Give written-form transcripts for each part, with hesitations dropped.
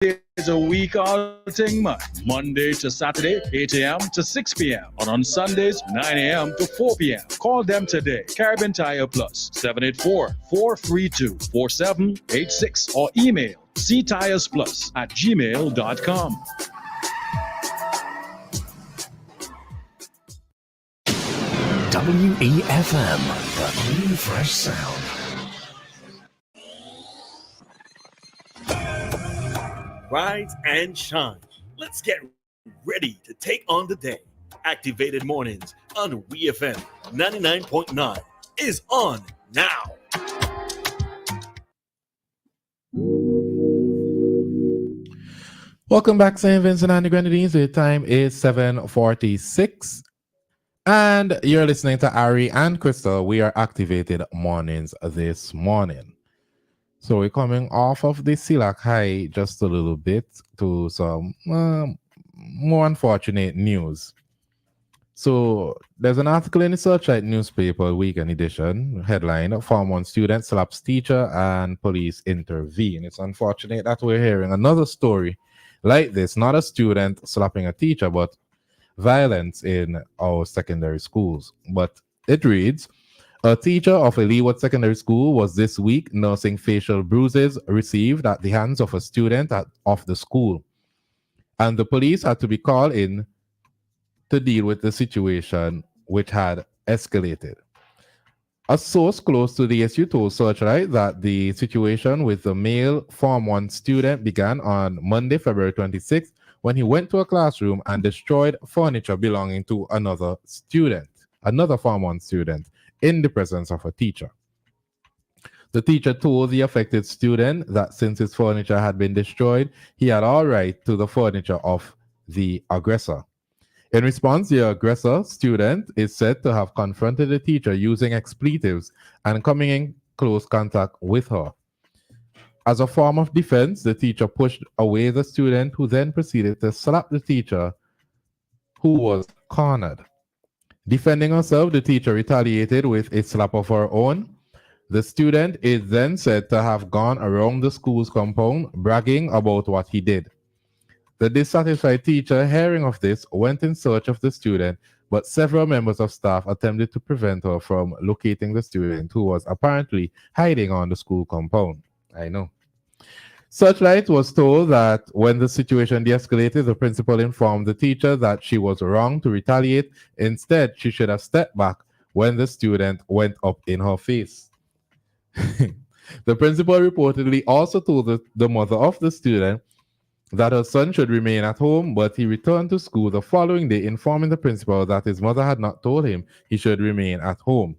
days a week, all thing man. Monday to Saturday, 8 a.m. to 6 p.m. And on Sundays, 9 a.m. to 4 p.m. Call them today. Caribbean Tire Plus, 784-432-4786 or email ctiresplus@gmail.com. WEFM, the new fresh sound. Rise and shine. Let's get ready to take on the day. Activated Mornings on WEFM 99.9 is on now. Welcome back, St. Vincent and the Grenadines. The time is 7:46. And you're listening to Ari and Christal. We are Activated Mornings this morning. So we're coming off of the Silak high just a little bit to some more unfortunate news. So there's an article in the Searchlight newspaper, weekend edition, headline, Form 1 student slaps teacher and police intervene. It's unfortunate that we're hearing another story like this, not a student slapping a teacher, but violence in our secondary schools. But it reads, a teacher of a Leeward Secondary School was this week nursing facial bruises received at the hands of a student of the school. And the police had to be called in to deal with the situation, which had escalated. A source close to the SU told Searchlight that the situation with the male Form 1 student began on Monday, February 26th, when he went to a classroom and destroyed furniture belonging to another Form 1 student, in the presence of a teacher. The teacher told the affected student that since his furniture had been destroyed, he had all right to the furniture of the aggressor. In response, the aggressor student is said to have confronted the teacher using expletives and coming in close contact with her. As a form of defense, the teacher pushed away the student, who then proceeded to slap the teacher, who was cornered. Defending herself, the teacher retaliated with a slap of her own. The student is then said to have gone around the school's compound, bragging about what he did. The dissatisfied teacher, hearing of this, went in search of the student, but several members of staff attempted to prevent her from locating the student, who was apparently hiding on the school compound. I know. Searchlight was told that when the situation de-escalated, the principal informed the teacher that she was wrong to retaliate. Instead, she should have stepped back when the student went up in her face. The principal reportedly also told the mother of the student that her son should remain at home, but he returned to school the following day, informing the principal that his mother had not told him he should remain at home.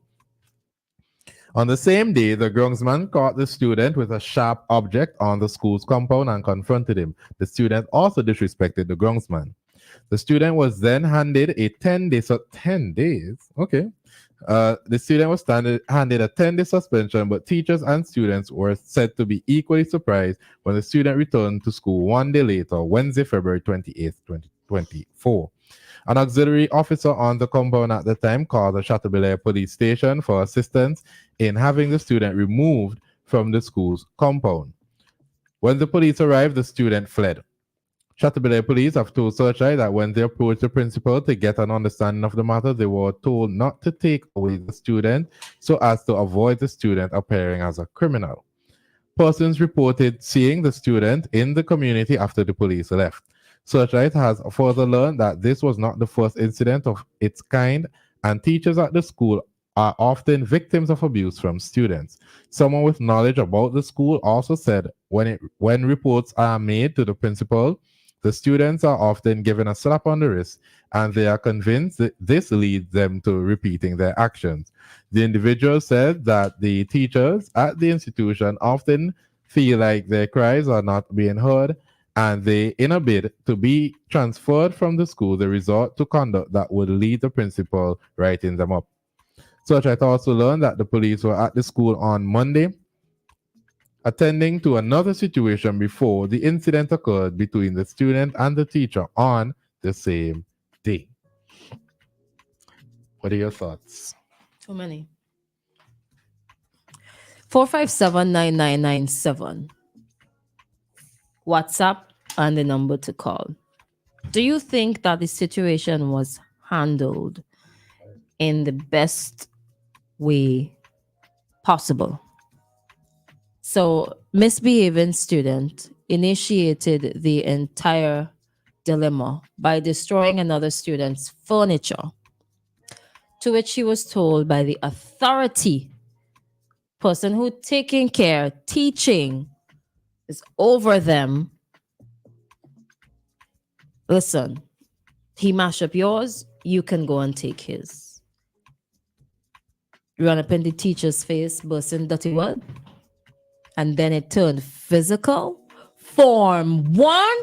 On the same day, the groundsman caught the student with a sharp object on the school's compound and confronted him. The student also disrespected the groundsman. The student was then handed a 10-day, 10 days? Okay. The student was handed a 10-day suspension, but teachers and students were said to be equally surprised when the student returned to school one day later, Wednesday, February 28th, 2024. An auxiliary officer on the compound at the time called the Chateaubelair police station for assistance in having the student removed from the school's compound. When the police arrived, the student fled. Chateaubelair police have told Searchlight that when they approached the principal to get an understanding of the matter, they were told not to take away the student so as to avoid the student appearing as a criminal. Persons reported seeing the student in the community after the police left. Searchlight has further learned that this was not the first incident of its kind, and teachers at the school are often victims of abuse from students. Someone with knowledge about the school also said when reports are made to the principal, the students are often given a slap on the wrist, and they are convinced that this leads them to repeating their actions. The individual said that the teachers at the institution often feel like their cries are not being heard, and they, in a bid to be transferred from the school, they resort to conduct that would lead the principal writing them up. Searchlight also learned that the police were at the school on Monday, attending to another situation before the incident occurred between the student and the teacher on the same day. What are your thoughts? Too many. 457-9997. WhatsApp and the number to call. Do you think that the situation was handled in the best way possible? So, misbehaving student initiated the entire dilemma by destroying another student's furniture, to which she was told by the authority person who taking care, teaching is over them. Listen, he mash up yours, you can go and take his. Run up in the teacher's face, bursting dirty word. And then it turned physical. Form 1.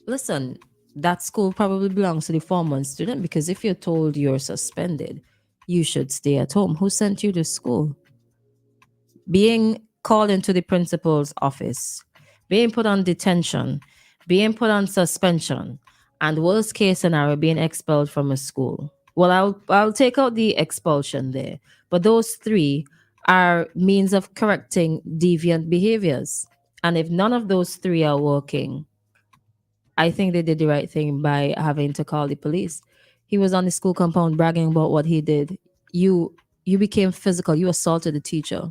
Listen, that school probably belongs to the Form 1 student, because if you're told you're suspended, you should stay at home. Who sent you to school? Being called into the principal's office, being put on detention, being put on suspension, and worst case scenario, being expelled from a school. Well, I'll take out the expulsion there, but those 3 are means of correcting deviant behaviors. And if none of those 3 are working, I think they did the right thing by having to call the police. He was on the school compound bragging about what he did. You became physical. You assaulted a teacher,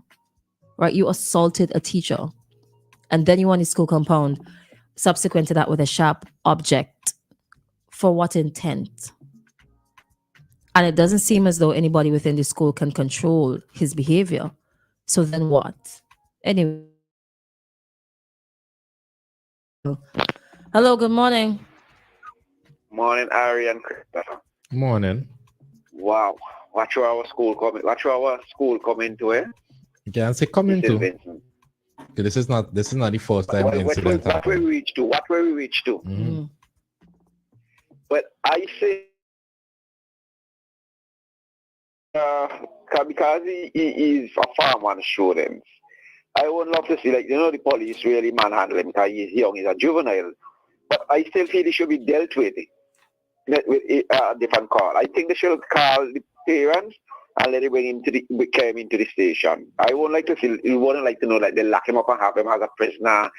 right? You assaulted a teacher. And then you on the school compound, subsequent to that, with a sharp object. For what intent? And it doesn't seem as though anybody within the school can control his behavior. So then what? Anyway. Hello, good morning. Morning, Ari and Christal. Morning. Wow. Watch our school coming to it. You can say coming This is to. Vincent. Okay, this is not the first time What incident where happened. we reach to? What where we reach to? Mhm. But I say because he is a farmer and student, I would love to see, like, the police really manhandle him because he's young, he's a juvenile. But I still feel he should be dealt with a different call. I think they should call the parents and let him came into the station. I wouldn't like to feel, you wouldn't like to know, like, they lock him up and have him as a prisoner,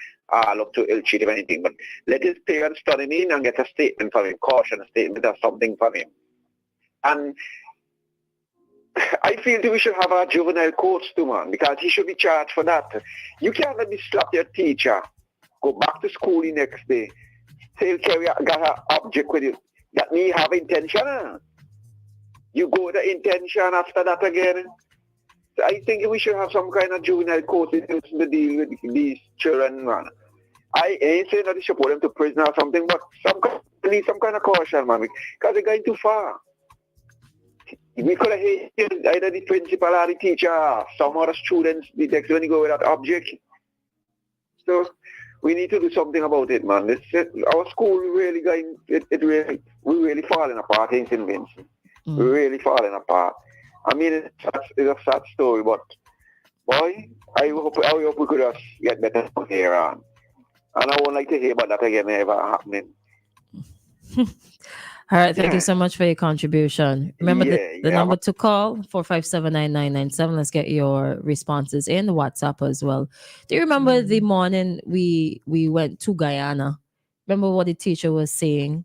look to ill treat him or anything. But let his parents turn him in and get a statement from him, caution statement or something from him. And I feel that we should have our juvenile courts too, man, because he should be charged for that. You can't let me slap your teacher, go back to school the next day, still got an object with you. That means have intention. You go with the intention after that again. So I think we should have some kind of juvenile court to deal with these children, man. I ain't saying that they should put them to prison or something, but need some kind of caution, man, because they're going too far. We could have hated either the principal or the teacher, some other students, the next when you go with that object. So we need to do something about it, man. Our school really going, we're really falling apart in St. Vincent. We're really falling apart. I mean, it's a sad story, but boy, I hope we could just get better from here on. And I won't like to hear about that again ever happening. All right, thank you so much for your contribution. Remember the number to call, 457-9997. Let's get your responses in the WhatsApp as well. Do you remember the morning we went to Guyana? Remember what the teacher was saying?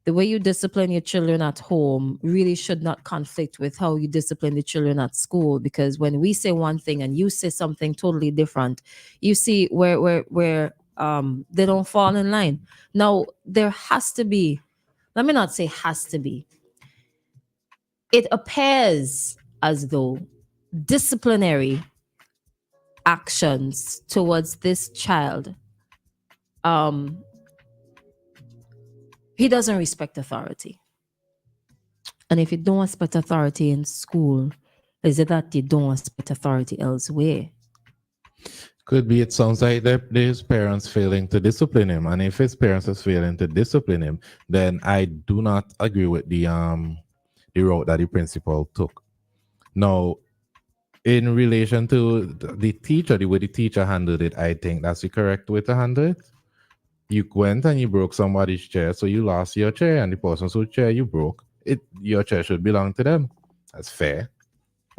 The way you discipline your children at home really should not conflict with how you discipline the children at school, because when we say one thing and you say something totally different, you see where they don't fall in line. Now, there has to be, let me not say has to be. It appears as though disciplinary actions towards this child, he doesn't respect authority. And if you don't respect authority in school, is it that you don't respect authority elsewhere? Could be. It sounds like his parents failing to discipline him, and if his parents is failing to discipline him, then I do not agree with the route that the principal took. Now, in relation to the teacher, the way the teacher handled it, I think that's the correct way to handle it. You went and you broke somebody's chair, so you lost your chair, and the person's whose chair you broke, your chair should belong to them. That's fair.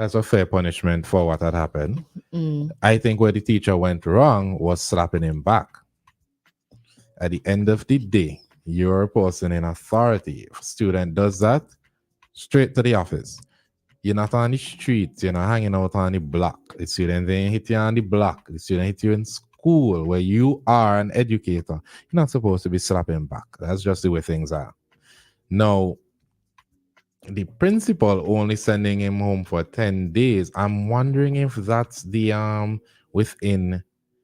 That's a fair punishment for what had happened. Mm. I think where the teacher went wrong was slapping him back. At the end of the day, you're a person in authority. If a student does that, straight to the office. You're not on the streets, you're not hanging out on the block. The student didn't hit you on the block. The student hit you in school where you are an educator. You're not supposed to be slapping back. That's just the way things are. Now, the principal only sending him home for 10 days. I'm wondering if that's the within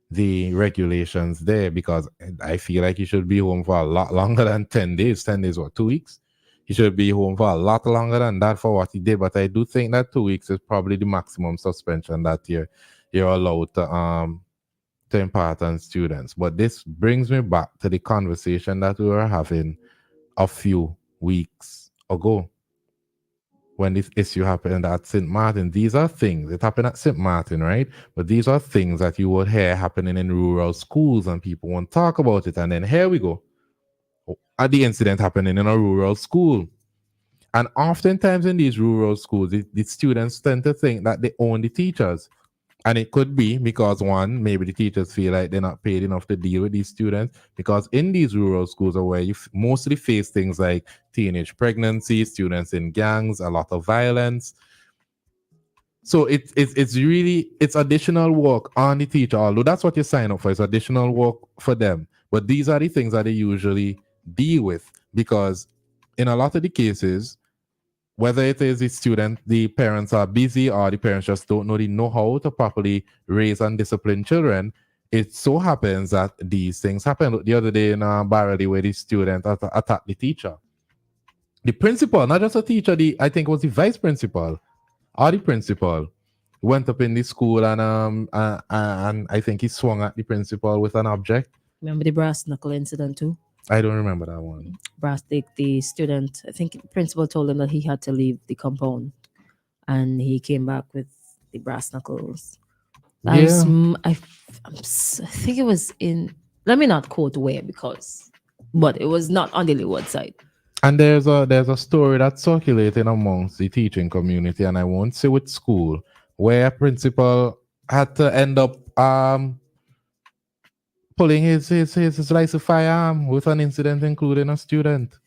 the regulations there, because I feel like he should be home for a lot longer than 10 days. 10 days or 2 weeks. He should be home for a lot longer than that for what he did. But I do think that 2 weeks is probably the maximum suspension that you're allowed to impart on students. But this brings me back to the conversation that we were having a few weeks ago when this issue happened at St. Martin. These are things, it happened at St. Martin, right? But these are things that you would hear happening in rural schools and people won't talk about it. And then here we go. At the incident happening in a rural school. And oftentimes in these rural schools, the students tend to think that they own the teachers. And it could be because, one, maybe the teachers feel like they're not paid enough to deal with these students. Because in these rural schools are where you mostly face things like teenage pregnancy, students in gangs, a lot of violence. So it's really additional work on the teacher, although that's what you sign up for. It's additional work for them. But these are the things that they usually deal with, because in a lot of the cases, whether it is the student, the parents are busy, or the parents just don't know how to properly raise and discipline children, it so happens that these things happened. The other day in Barely, where the student attacked the teacher. The principal, not just a teacher, I think it was the vice principal or the principal, went up in the school and I think he swung at the principal with an object. Remember the brass knuckle incident too? I don't remember that one. The student, I think the principal told him that he had to leave the compound, and he came back with the brass knuckles. I think it was in, let me not quote where, but it was not on the Leeward side. And there's a story that's circulating amongst the teaching community, and I won't say which school, where a principal had to end up pulling his license firearm with an incident including a student.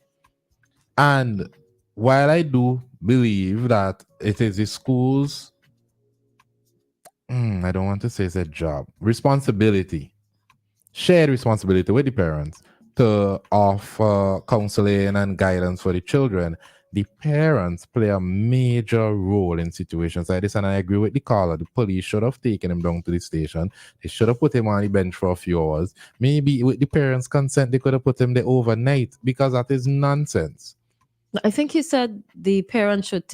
And while I do believe that it is the school's, I don't want to say it's a job, responsibility, shared responsibility with the parents to offer counseling and guidance for the children, the parents play a major role in situations like this. And I agree with the caller. The police should have taken him down to the station. They should have put him on the bench for a few hours. Maybe with the parents' consent, they could have put him there overnight, because that is nonsense. I think he said the parents should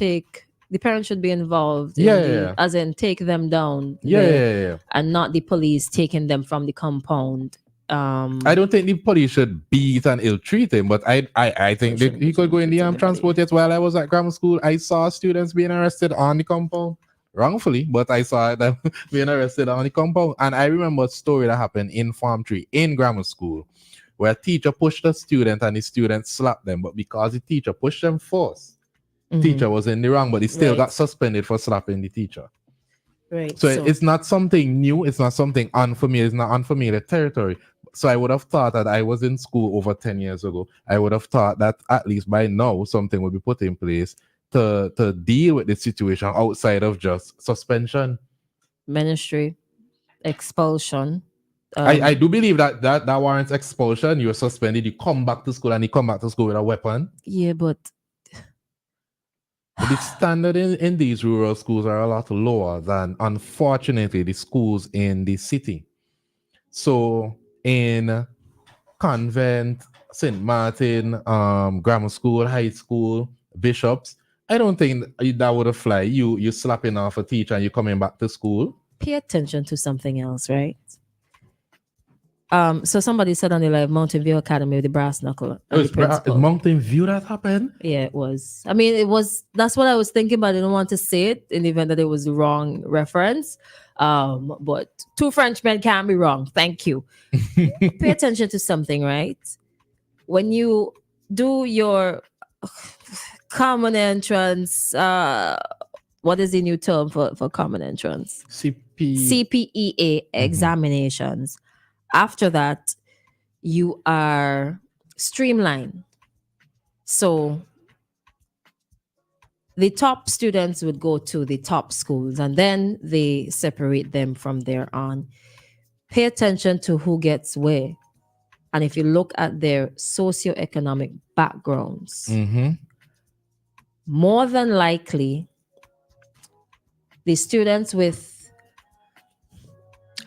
be involved. As in take them down. And not the police taking them from the compound. I don't think the police should beat and ill-treat him, but I think that he could go in the transport. Yet while I was at grammar school, I saw students being arrested on the compound wrongfully, but I saw them being arrested on the compound. And I remember a story that happened in Farm Tree in grammar school, where a teacher pushed a student and the student slapped them, but because the teacher pushed them first, teacher was in the wrong, but he still got suspended for slapping the teacher. Right. So it's not something new. It's not something unfamiliar. It's not unfamiliar territory. So I would have thought that I was in school over 10 years ago. I would have thought that at least by now something would be put in place to deal with the situation outside of just suspension. Ministry, expulsion. I do believe that warrants expulsion. You're suspended, you come back to school, and you come back to school with a weapon. Yeah, but the standard in these rural schools are a lot lower than, unfortunately, the schools in the city. So in Convent, St. Martin, grammar school, high school, bishops, I don't think that would have fly. You slapping off a teacher and you coming back to school. Pay attention to something else, right? So somebody said on the live, Mountain View Academy with the brass knuckle. Is Mountain View that happened? Yeah, it was. I mean, that's what I was thinking, but I didn't want to say it in the event that it was the wrong reference. But two Frenchmen can't be wrong. Thank you. Pay attention to something, right? When you do your common entrance, what is the new term for common entrance? CP. CPEA examinations. After that, you are streamlined. So the top students would go to the top schools and then they separate them from there on. Pay attention to who gets where. And if you look at their socioeconomic backgrounds, more than likely, the students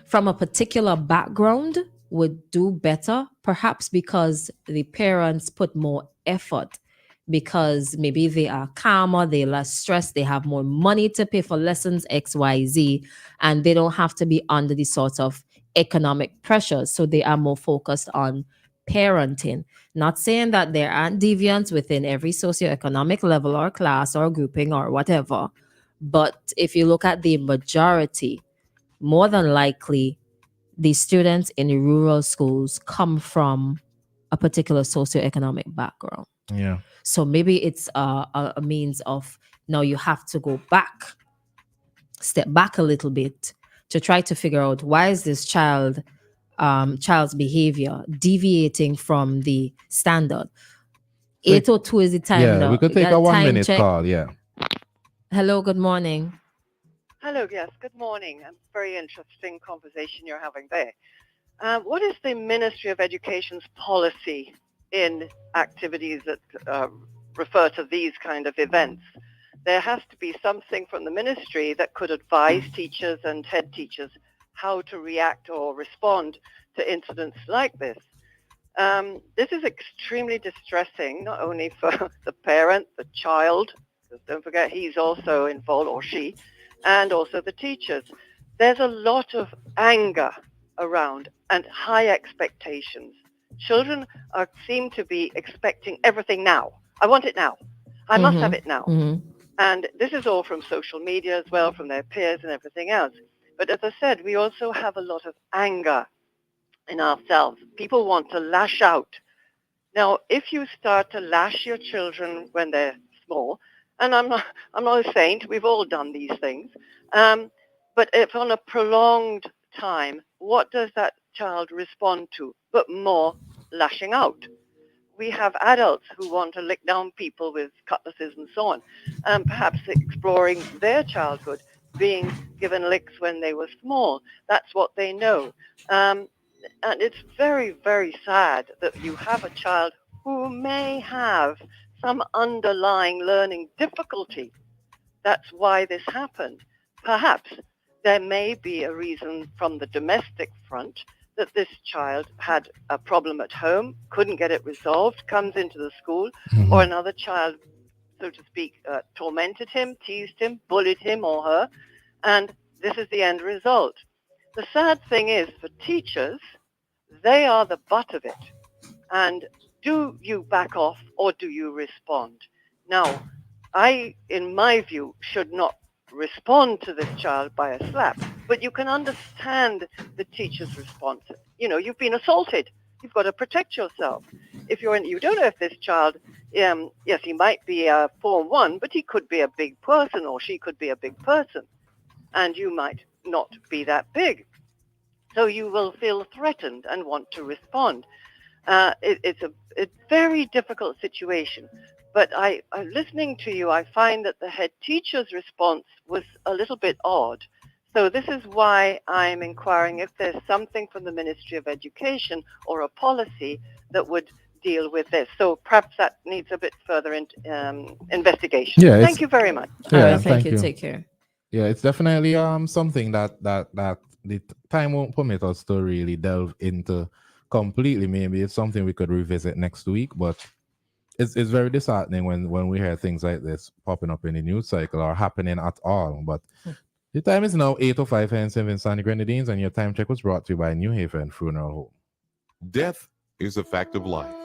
from a particular background would do better, perhaps because the parents put more effort, because maybe they are calmer, they're less stressed, they have more money to pay for lessons XYZ, and they don't have to be under the sort of economic pressures. So they are more focused on parenting. Not saying that there aren't deviants within every socioeconomic level or class or grouping or whatever, but if you look at the majority, more than likely, the students in the rural schools come from a particular socioeconomic background. Yeah. So maybe it's a means of, now you have to go back, step back a little bit to try to figure out, why is this child's behavior deviating from the standard. 8:02 is the time. Yeah, now. we could take a 1 minute check. call. Yeah. Hello, good morning. Hello, yes, good morning. A very interesting conversation you're having there. What is the Ministry of Education's policy in activities that refer to these kind of events? There has to be something from the ministry that could advise teachers and head teachers how to react or respond to incidents like this. This is extremely distressing, not only for the parent, the child, because don't forget he's also involved, or she, and also the teachers. There's a lot of anger around and high expectations. Children seem to be expecting everything now. I want it now. I must have it now. And this is all from social media as well, from their peers and everything else. But as I said, we also have a lot of anger in ourselves. People want to lash out. Now, if you start to lash your children when they're small, and I'm not a saint, we've all done these things, but if on a prolonged time, what does that child respond to? But more lashing out. We have adults who want to lick down people with cutlasses and so on, perhaps exploring their childhood, being given licks when they were small. That's what they know. And it's very, very sad that you have a child who may have some underlying learning difficulty. That's why this happened. Perhaps there may be a reason from the domestic front that this child had a problem at home, couldn't get it resolved, comes into the school, or another child, so to speak, tormented him, teased him, bullied him or her, and this is the end result. The sad thing is, for teachers, they are the butt of it. And do you back off or do you respond? Now, I, in my view, should not respond to this child by a slap, but you can understand the teacher's response. You know, you've been assaulted. You've got to protect yourself. If you don't know if this child, yes, he might be a Form 1, but he could be a big person, or she could be a big person, and you might not be that big. So you will feel threatened and want to respond. It's a very difficult situation. But listening to you, I find that the head teacher's response was a little bit odd. So this is why I'm inquiring if there's something from the Ministry of Education or a policy that would deal with this. So perhaps that needs a bit further investigation. Yeah, thank you very much. Yeah, thank you. Take care. Yeah, it's definitely something that the time won't permit us to really delve into completely. Maybe it's something we could revisit next week, but it's very disheartening when we hear things like this popping up in the news cycle or happening at all. But the time is now 8:05 here in St. Vincent and the Grenadines, and your time check was brought to you by New Haven Funeral Home. Death is a fact of life.